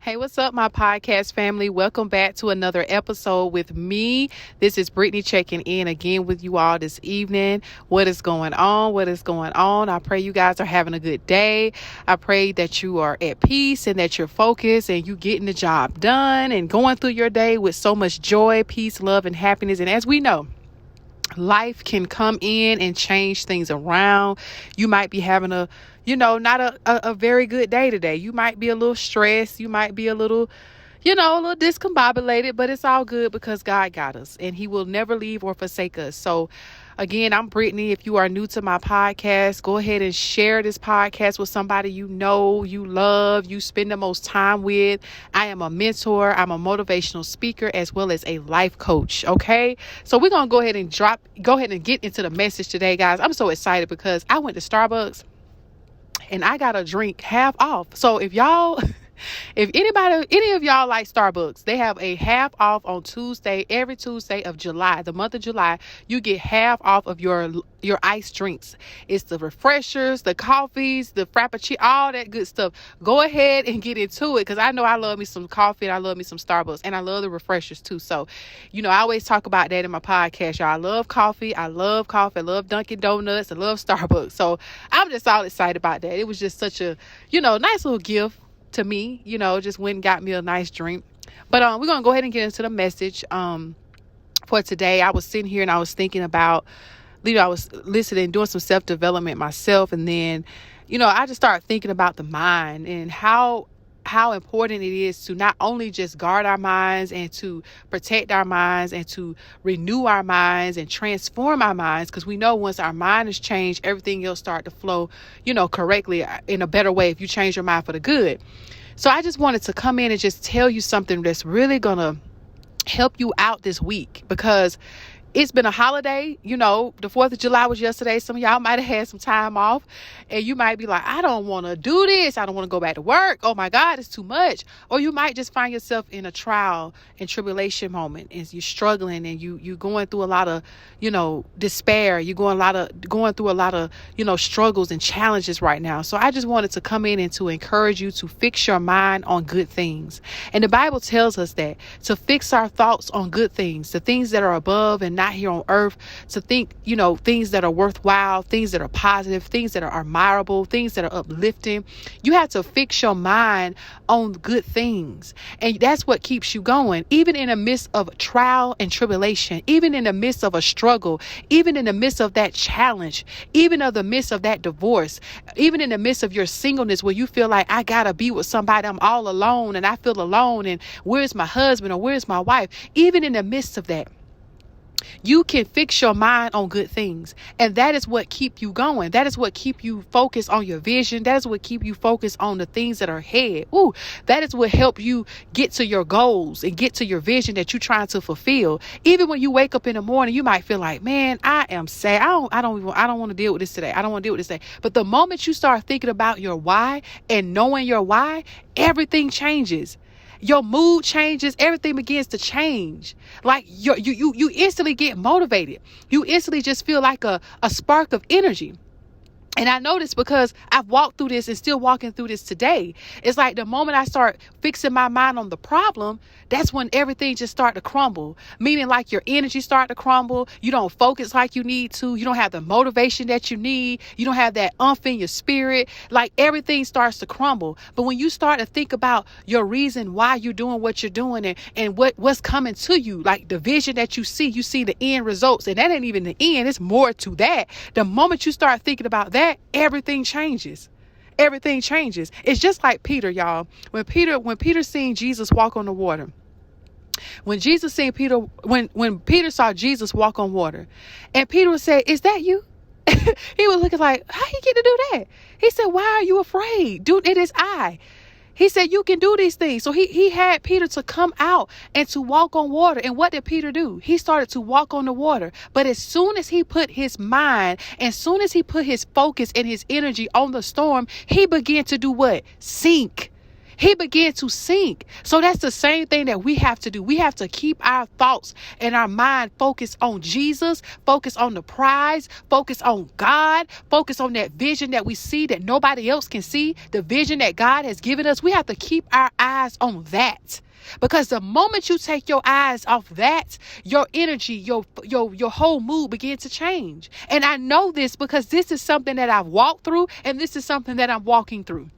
Hey, what's up, my podcast family? Welcome back to another episode with me. This is Brittany checking in again with you all this evening. What is going on? What is going on? I pray you guys are having a good day. I pray that you are at peace and that you're focused and you getting the job done and going through your day with so much joy, peace, love, and happiness. And as we know, life can come in and change things around. You might be having not a very good day today. You might be a little stressed. You might be a little discombobulated, but it's all good because God got us and He will never leave or forsake us. So again, I'm Brittany. If you are new to my podcast, go ahead and share this podcast with somebody you know, you love, you spend the most time with. I am a mentor. I'm a motivational speaker as well as a life coach. Okay. So we're going to go ahead and get into the message today, guys. I'm so excited because I went to Starbucks and I got a drink half off. So if any of y'all like Starbucks, they have a half off on Tuesday, every Tuesday of July, the month of July. You get half off of your iced drinks. It's the refreshers, the coffees, the frappuccino, all that good stuff. Go ahead and get into it because I know I love me some coffee and I love me some Starbucks and I love the refreshers too. So, I always talk about that in my podcast, y'all. I love coffee. I love Dunkin' Donuts. I love Starbucks. So I'm just all excited about that. It was just such a, nice little gift to me, just went and got me a nice drink. But we're going to go ahead and get into the message for today. I was sitting here and I was thinking about, I was listening, doing some self-development myself. And then, I just started thinking about the mind and how important it is to not only just guard our minds and to protect our minds and to renew our minds and transform our minds. Because we know once our mind is changed, everything else start to flow, correctly in a better way if you change your mind for the good. So I just wanted to come in and just tell you something that's really going to help you out this week because it's been a holiday. The 4th of July was yesterday. Some of y'all might have had some time off and you might be like, I don't want to do this. I don't want to go back to work. Oh my God, it's too much. Or you might just find yourself in a trial and tribulation moment and you're struggling and you going through a lot of, despair. You're going through a lot of, struggles and challenges right now. So I just wanted to come in and to encourage you to fix your mind on good things. And the Bible tells us that to fix our thoughts on good things, the things that are above and not here on earth, to think, things that are worthwhile, things that are positive, things that are admirable, things that are uplifting. You have to fix your mind on good things. And that's what keeps you going, even in the midst of trial and tribulation, even in the midst of a struggle, even in the midst of that challenge, even in the midst of that divorce, even in the midst of your singleness where you feel like I gotta be with somebody, I'm all alone and I feel alone and where's my husband or where's my wife? Even in the midst of that, you can fix your mind on good things. And that is what keep you going. That is what keep you focused on your vision. That is what keep you focused on the things that are ahead. That is what help you get to your goals and get to your vision that you're trying to fulfill. Even when you wake up in the morning, you might feel like, man, I am sad. I don't want to deal with this today. I don't want to deal with this today. But the moment you start thinking about your why and knowing your why, everything changes. Your mood changes. Everything begins to change. Like you instantly get motivated. You instantly just feel like a spark of energy. And I know this because I've walked through this and still walking through this today. It's like the moment I start fixing my mind on the problem, that's when everything just start to crumble. Meaning like your energy start to crumble. You don't focus like you need to. You don't have the motivation that you need. You don't have that umph in your spirit. Like everything starts to crumble. But when you start to think about your reason why you're doing what you're doing and what's coming to you, like the vision that you see the end results. And that ain't even the end. It's more to that. The moment you start thinking about that, everything changes. Everything changes. It's just like Peter, y'all. When Peter seen Jesus walk on the water, when Peter saw Jesus walk on water, and Peter said, "Is that you?" He was looking like, "How you get to do that?" He said, "Why are you afraid? Dude, it is I." He said, "You can do these things." So he had Peter to come out and to walk on water. And what did Peter do? He started to walk on the water. But as soon as he put his mind, as soon as he put his focus and his energy on the storm, he began to do what? Sink. He began to sink. So that's the same thing that we have to do. We have to keep our thoughts and our mind focused on Jesus, focus on the prize, focus on God, focus on that vision that we see that nobody else can see, the vision that God has given us. We have to keep our eyes on that. Because the moment you take your eyes off that, your energy, your whole mood begins to change. And I know this because this is something that I've walked through, and this is something that I'm walking through.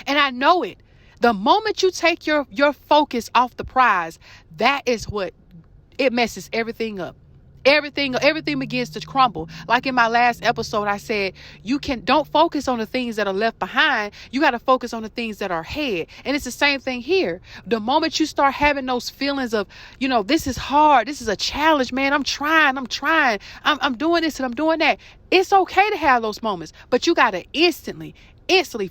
And I know it. The moment you take your focus off the prize, that is what it messes everything up. Everything begins to crumble. Like in my last episode, I said, don't focus on the things that are left behind. You got to focus on the things that are ahead. And it's the same thing here. The moment you start having those feelings of, this is hard. This is a challenge, man. I'm trying. I'm doing this and I'm doing that. It's okay to have those moments, but you got to instantly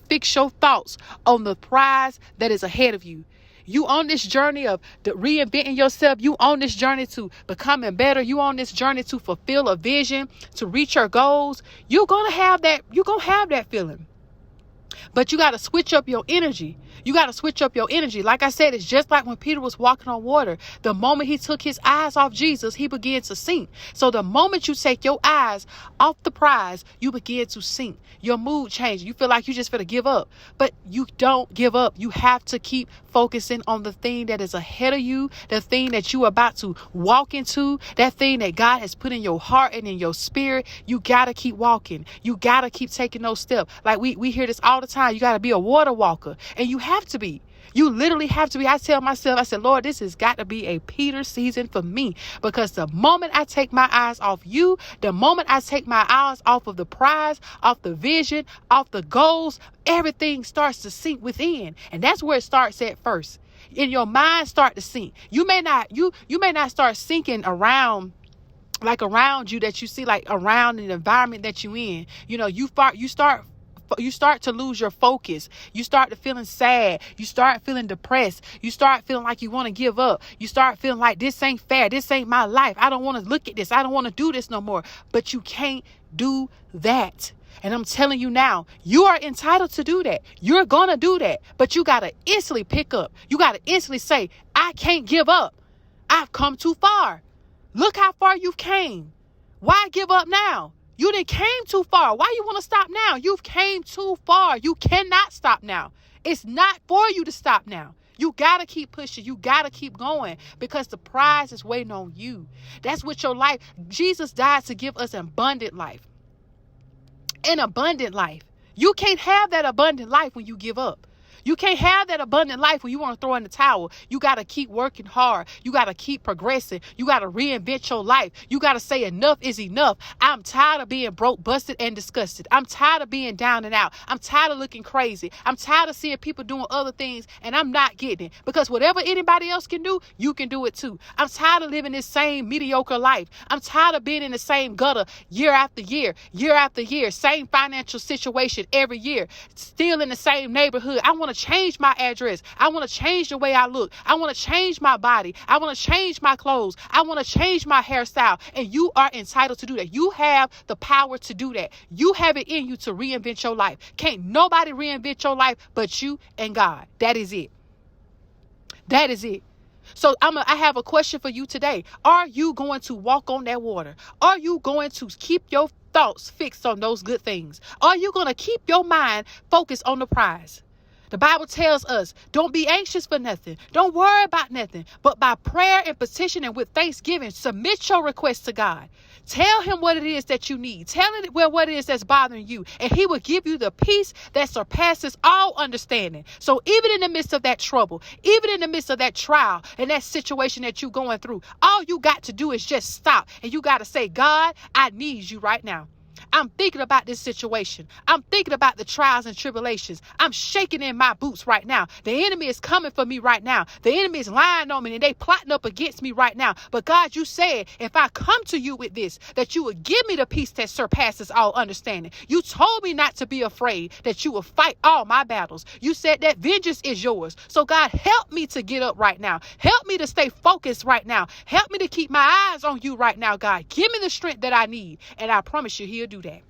fix your thoughts on the prize that is ahead of you. You on this journey of reinventing yourself. You on this journey to becoming better. You on this journey to fulfill a vision, to reach your goals. You're going to have that feeling. But you got to switch up your energy. Like I said, it's just like when Peter was walking on water. The moment he took his eyes off Jesus, he began to sink. So the moment you take your eyes off the prize, you begin to sink. Your mood changes. You feel like you just finna give up. But you don't give up. You have to keep focusing on the thing that is ahead of you, the thing that you are about to walk into, that thing that God has put in your heart and in your spirit. You got to keep walking. You got to keep taking those steps. Like we hear this all the time. You got to be a water walker, and you have to be. You literally have to be. I tell myself, I said, Lord, this has got to be a Peter season for me, because the moment I take my eyes off you, the moment I take my eyes off of the prize, off the vision, off the goals, everything starts to sink within. And that's where it starts at first. In your mind start to sink. You may not start sinking around, like around you, that you see, like around the environment that you in. You start to lose your focus. You start to feeling sad. You start feeling depressed. You start feeling like you want to give up. You start feeling like this ain't fair. This ain't my life. I don't want to look at this. I don't want to do this no more. But you can't do that. And I'm telling you now, you are entitled to do that. You're going to do that. But you got to instantly pick up. You got to instantly say, I can't give up. I've come too far. Look how far you've came. Why give up now? You done came too far. Why you want to stop now? You've came too far. You cannot stop now. It's not for you to stop now. You got to keep pushing. You got to keep going, because the prize is waiting on you. That's what your life. Jesus died to give us an abundant life. An abundant life. You can't have that abundant life when you give up. You can't have that abundant life when you want to throw in the towel. You got to keep working hard. You got to keep progressing. You got to reinvent your life. You got to say enough is enough. I'm tired of being broke, busted, and disgusted. I'm tired of being down and out. I'm tired of looking crazy. I'm tired of seeing people doing other things, and I'm not getting it. Because whatever anybody else can do, you can do it too. I'm tired of living this same mediocre life. I'm tired of being in the same gutter year after year, same financial situation every year, still in the same neighborhood. I want to change my address. I want to change the way I look. I want to change my body. I want to change my clothes. I want to change my hairstyle. And you are entitled to do that. You have the power to do that. You have it in you to reinvent your life. Can't nobody reinvent your life but you and God. That is it. That is it. So I have a question for you today. Are you going to walk on that water? Are you going to keep your thoughts fixed on those good things? Are you going to keep your mind focused on the prize? The Bible tells us, don't be anxious for nothing. Don't worry about nothing. But by prayer and petition and with thanksgiving, submit your request to God. Tell him what it is that you need. Tell him what it is that's bothering you. And he will give you the peace that surpasses all understanding. So even in the midst of that trouble, even in the midst of that trial and that situation that you're going through, all you got to do is just stop. And you got to say, God, I need you right now. I'm thinking about this situation. I'm thinking about the trials and tribulations. I'm shaking in my boots right now. The enemy is coming for me right now. The enemy is lying on me and they plotting up against me right now. But God, you said, if I come to you with this, that you would give me the peace that surpasses all understanding. You told me not to be afraid, that you will fight all my battles. You said that vengeance is yours. So God, help me to get up right now. Help me to stay focused right now. Help me to keep my eyes on you right now, God. Give me the strength that I need. And I promise you, he'll do that.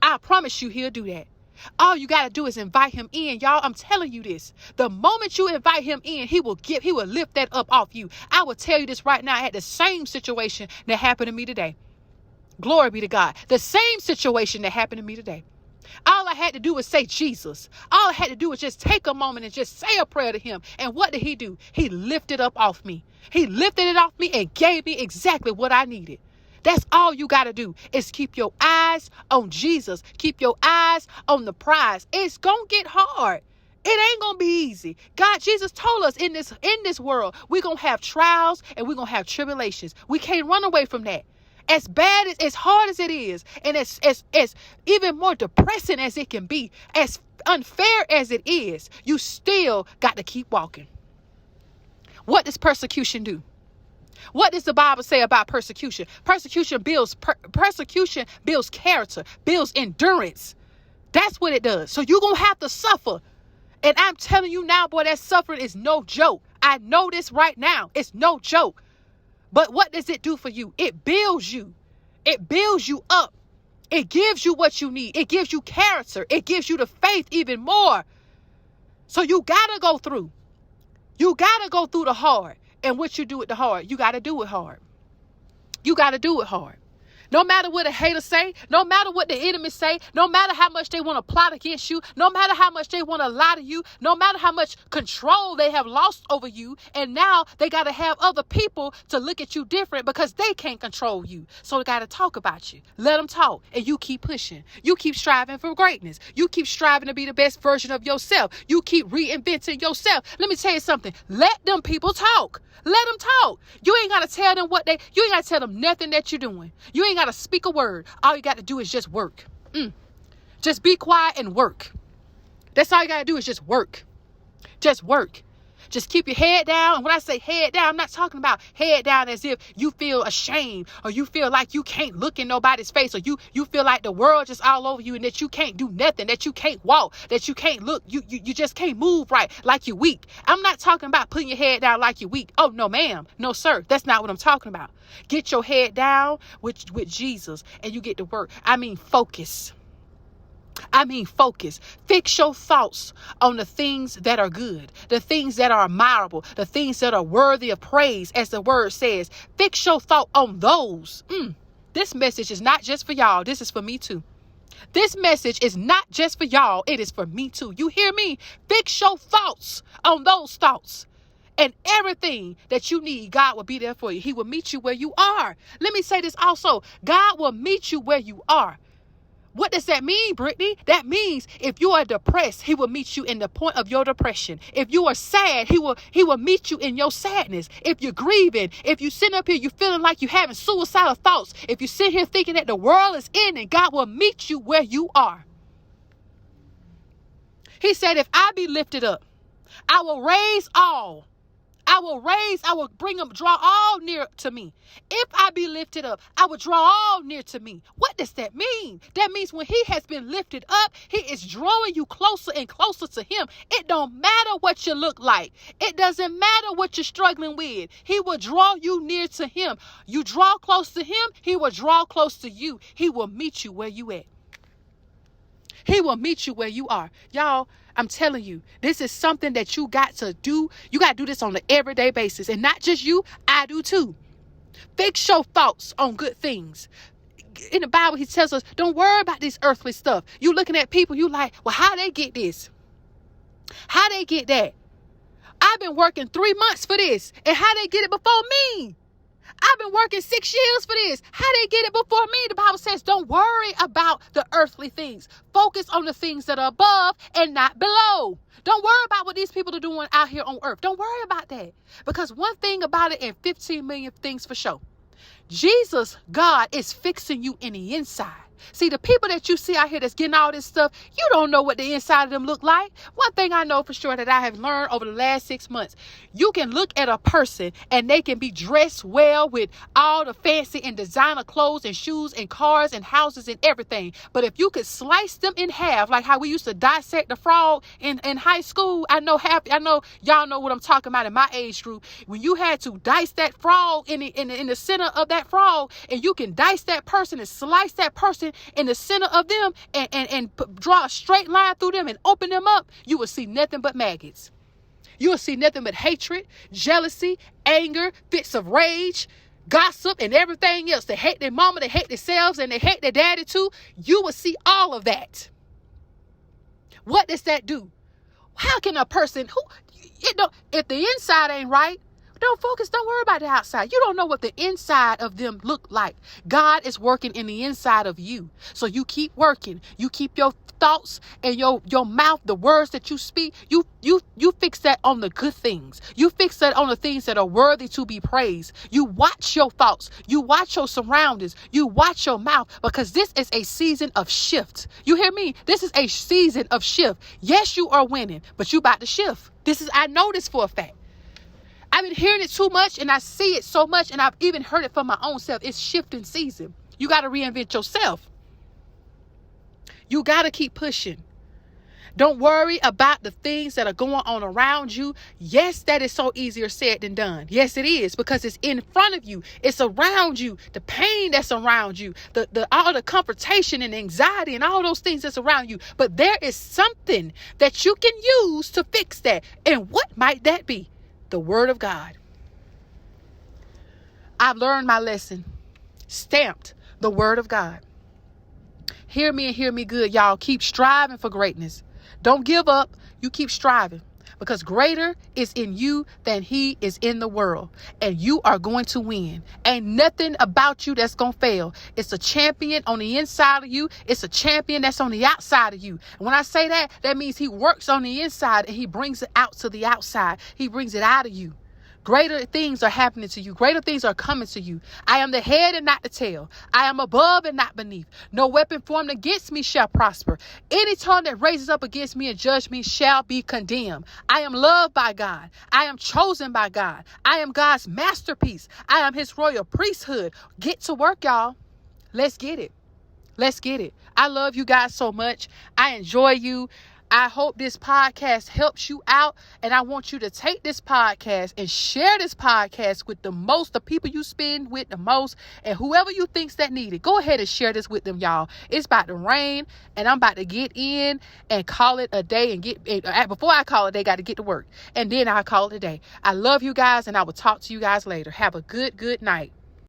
I promise you he'll do that. All you got to do is invite him in, y'all. I'm telling you this. The moment you invite him in, he will lift that up off you. I will tell you this right now. I had the same situation that happened to me today. Glory be to God. The same situation that happened to me today. All I had to do was say Jesus. All I had to do was just take a moment and just say a prayer to him. And what did he do? He lifted up off me. He lifted it off me and gave me exactly what I needed. That's all you got to do is keep your eyes on Jesus. Keep your eyes on the prize. It's going to get hard. It ain't going to be easy. Jesus told us in this world, we're going to have trials and we're going to have tribulations. We can't run away from that. As hard as it is, and as even more depressing as it can be, as unfair as it is, you still got to keep walking. What does persecution do? What does the Bible say about persecution? Persecution builds character, builds endurance. That's what it does. So you're going to have to suffer. And I'm telling you now, boy, that suffering is no joke. I know this right now. It's no joke. But what does it do for you? It builds you. It builds you up. It gives you what you need. It gives you character. It gives you the faith even more. So you got to go through. You got to go through the hard. And what you do with the hard, you got to do it hard. You got to do it hard. No matter what the haters say, no matter what the enemies say, no matter how much they want to plot against you, no matter how much they want to lie to you, no matter how much control they have lost over you, and now they got to have other people to look at you different because they can't control you. So they got to talk about you. Let them talk, and you keep pushing. You keep striving for greatness. You keep striving to be the best version of yourself. You keep reinventing yourself. Let me tell you something. Let them people talk. Let them talk. You ain't got to tell them you ain't got to tell them nothing that you're doing. You ain't got to speak a word. All you got to do is just work. Just be quiet and work. That's all you got to do is just work. Just work. Just keep your head down. And when I say head down, I'm not talking about head down as if you feel ashamed or you feel like you can't look in nobody's face or you feel like the world just all over you and that you can't do nothing, that you can't walk, that you can't look. You just can't move right, like you're weak. I'm not talking about putting your head down like you're weak. Oh, no, ma'am. No, sir. That's not what I'm talking about. Get your head down with Jesus and you get to work. Focus. Focus. Fix your thoughts on the things that are good, the things that are admirable, the things that are worthy of praise, as the word says. Fix your thought on those. This message is not just for y'all. This is for me too. This message is not just for y'all. It is for me too. You hear me? Fix your thoughts on those thoughts. And everything that you need, God will be there for you. He will meet you where you are. Let me say this also. God will meet you where you are. What does that mean, Brittany? That means if you are depressed, he will meet you in the point of your depression. If you are sad, he will meet you in your sadness. If you're grieving, if you sit up here, you feeling like you're having suicidal thoughts. If you sit here thinking that the world is ending, God will meet you where you are. He said, if I be lifted up, I will raise all. I will bring them, draw all near to me. If I be lifted up, I will draw all near to me. What does that mean? That means when he has been lifted up, he is drawing you closer and closer to him. It don't matter what you look like. It doesn't matter what you're struggling with. He will draw you near to him. You draw close to him, he will draw close to you. He will meet you where you at. He will meet you where you are. Y'all, I'm telling you, this is something that you got to do. You got to do this on an everyday basis. And not just you, I do too. Fix your thoughts on good things. In the Bible, he tells us, don't worry about this earthly stuff. You looking at people, you like, well, how they get this? How they get that? I've been working 3 months for this. And how they get it before me? I've been working 6 years for this. How they get it before me? The Bible says, don't worry about the earthly things. Focus on the things that are above and not below. Don't worry about what these people are doing out here on earth. Don't worry about that. Because one thing about it and 15 million things for sure. Jesus, God, is fixing you in the inside. See, the people that you see out here that's getting all this stuff, you don't know what the inside of them look like. One thing I know for sure that I have learned over the last 6 months, you can look at a person and they can be dressed well with all the fancy and designer clothes and shoes and cars and houses and everything. But if you could slice them in half, like how we used to dissect the frog in high school, I know y'all know what I'm talking about in my age group. When you had to dice that frog in the center of that frog, and you can dice that person and slice that person person in the center of them and draw a straight line through them and open them up, you will see nothing but maggots. You will see nothing but hatred, jealousy, anger, fits of rage, gossip, and everything else. They hate their mama, they hate themselves, and they hate their daddy too. You will see all of that. What does that do? How can a person if the inside ain't right, don't worry about the outside. You don't know what the inside of them look like. God is working in the inside of you. So you keep working. You keep your thoughts and your mouth, the words that you speak, you fix that on the good things. You fix that on the things that are worthy to be praised. You watch your thoughts. You watch your surroundings. You watch your mouth, because this is a season of shift. You hear me? This is a season of shift. Yes, you are winning, but you about to shift. I know this for a fact. I've been hearing it too much, and I see it so much, and I've even heard it from my own self. It's shifting season. You got to reinvent yourself. You got to keep pushing. Don't worry about the things that are going on around you. Yes, that is so easier said than done. Yes, it is, because it's in front of you. It's around you. The pain that's around you, all the confrontation and anxiety and all those things that's around you. But there is something that you can use to fix that. And what might that be? The word of God. I've learned my lesson. Stamped the word of God. Hear me and hear me good, y'all. Keep striving for greatness. Don't give up. You keep striving, because greater is in you than he is in the world. And you are going to win. Ain't nothing about you that's going to fail. It's a champion on the inside of you. It's a champion that's on the outside of you. And when I say that, that means he works on the inside and he brings it out to the outside. He brings it out of you. Greater things are happening to you. Greater things are coming to you. I am the head and not the tail. I am above and not beneath. No weapon formed against me shall prosper. Any tongue that raises up against me in judgment shall be condemned. I am loved by God. I am chosen by God. I am God's masterpiece. I am his royal priesthood. Get to work, y'all. Let's get it. Let's get it. I love you guys so much. I enjoy you. I hope this podcast helps you out, and I want you to take this podcast and share this podcast with the people you spend with the most, and whoever you thinks that need it. Go ahead and share this with them, y'all. It's about to rain, and I'm about to get in and call it a day, and before I call it a day, got to get to work, and then I'll call it a day. I love you guys, and I will talk to you guys later. Have a good night.